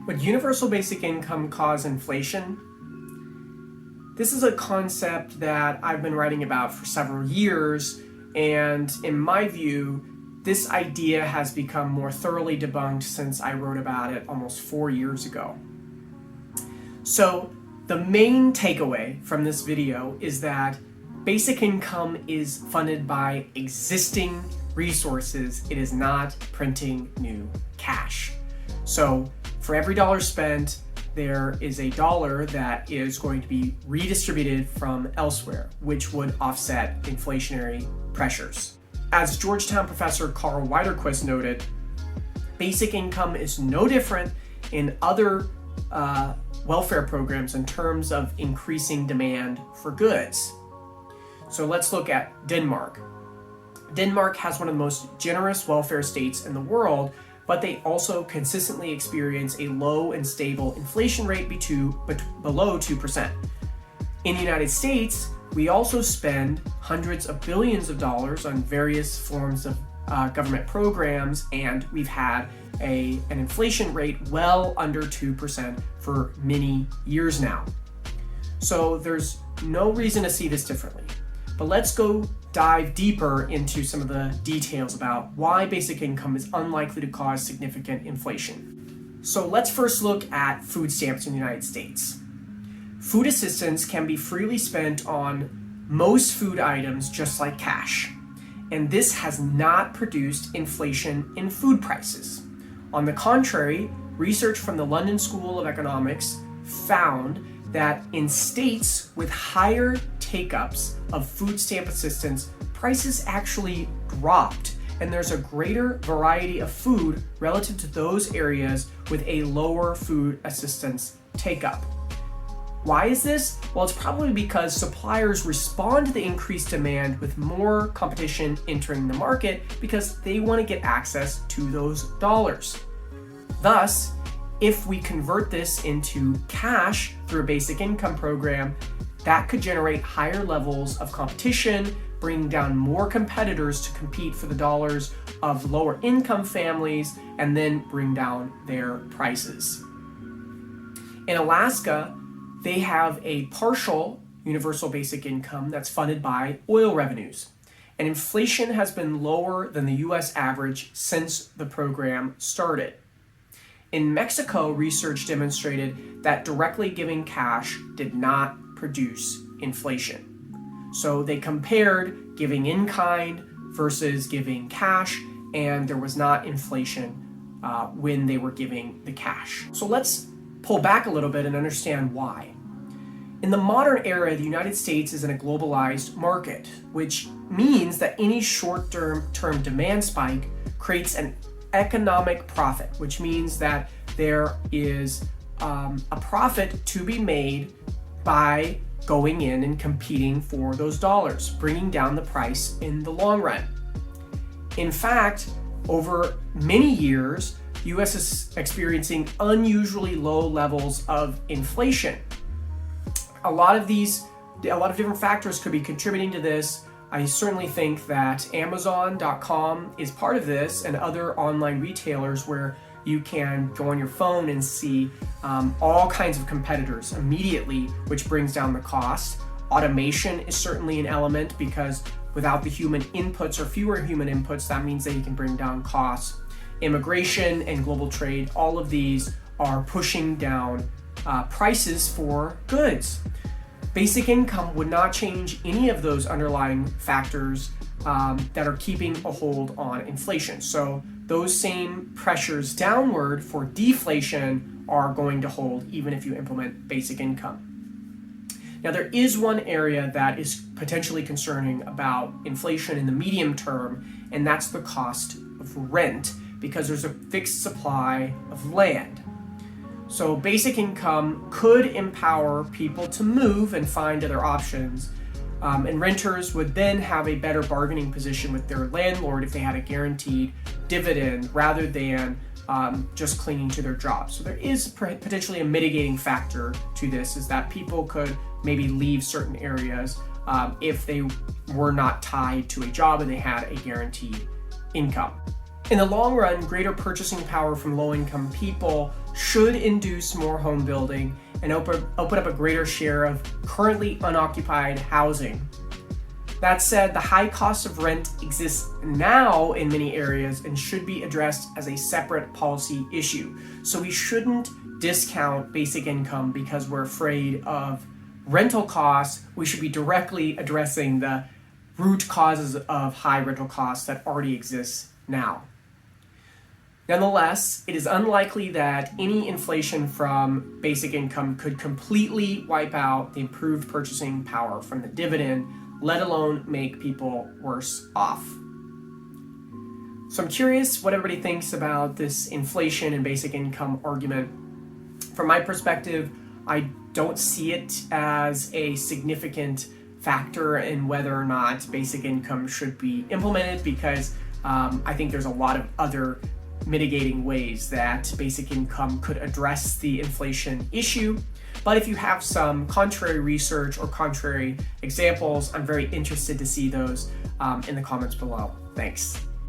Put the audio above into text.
Would universal basic income cause inflation? This is a concept that I've been writing about for several years, and in my view, this idea has become more thoroughly debunked since I wrote about it almost 4 years ago. So the main takeaway from this video is that basic income is funded by existing resources. It is not printing new cash. So for every dollar spent, there is a dollar that is going to be redistributed from elsewhere, which would offset inflationary pressures. As Georgetown professor Carl Wiederquist noted, basic income is no different in other welfare programs in terms of increasing demand for goods. So let's look at Denmark. Denmark has one of the most generous welfare states in the world, but they also consistently experience a low and stable inflation rate below 2%. In the United States, we also spend hundreds of billions of dollars on various forms of government programs, and we've had an inflation rate well under 2% for many years now. So there's no reason to see this differently. But let's go dive deeper into some of the details about why basic income is unlikely to cause significant inflation. So let's first look at food stamps in the United States. Food assistance can be freely spent on most food items just like cash, and this has not produced inflation in food prices. On the contrary, research from the London School of Economics found that in states with higher take-ups of food stamp assistance, prices actually dropped, and there's a greater variety of food relative to those areas with a lower food assistance take-up. Why is this? Well, it's probably because suppliers respond to the increased demand with more competition entering the market because they want to get access to those dollars. Thus, if we convert this into cash through a basic income program, that could generate higher levels of competition, bring down more competitors to compete for the dollars of lower income families, and then bring down their prices. In Alaska, they have a partial universal basic income that's funded by oil revenues. And inflation has been lower than the US average since the program started. In Mexico, research demonstrated that directly giving cash did not produce inflation. So they compared giving in kind versus giving cash, and there was not inflation when they were giving the cash. So let's pull back a little bit and understand why. In the modern era, the United States is in a globalized market, which means that any short-term demand spike creates an economic profit, which means that there is a profit to be made by going in and competing for those dollars, bringing down the price in the long run. In fact, over many years, the US is experiencing unusually low levels of inflation. A lot of different factors could be contributing to this. I certainly think that Amazon.com is part of this, and other online retailers where you can go on your phone and see all kinds of competitors immediately, which brings down the cost. Automation is certainly an element because without the human inputs or fewer human inputs, that means that you can bring down costs. Immigration and global trade, all of these are pushing down prices for goods. Basic income would not change any of those underlying factors that are keeping a hold on inflation. So those same pressures downward for deflation are going to hold even if you implement basic income. Now, there is one area that is potentially concerning about inflation in the medium term, and that's the cost of rent, because there's a fixed supply of land. So basic income could empower people to move and find other options, and renters would then have a better bargaining position with their landlord if they had a guaranteed dividend rather than just clinging to their job. So there is potentially a mitigating factor to this, is that people could maybe leave certain areas if they were not tied to a job and they had a guaranteed income. In the long run, greater purchasing power from low-income people should induce more home building and open up a greater share of currently unoccupied housing. That said, the high cost of rent exists now in many areas and should be addressed as a separate policy issue. So we shouldn't discount basic income because we're afraid of rental costs. We should be directly addressing the root causes of high rental costs that already exist now. Nonetheless, it is unlikely that any inflation from basic income could completely wipe out the improved purchasing power from the dividend, let alone make people worse off. So I'm curious what everybody thinks about this inflation and basic income argument. From my perspective, I don't see it as a significant factor in whether or not basic income should be implemented, because I think there's a lot of other mitigating ways that basic income could address the inflation issue. But if you have some contrary research or contrary examples, I'm very interested to see those in the comments below. Thanks.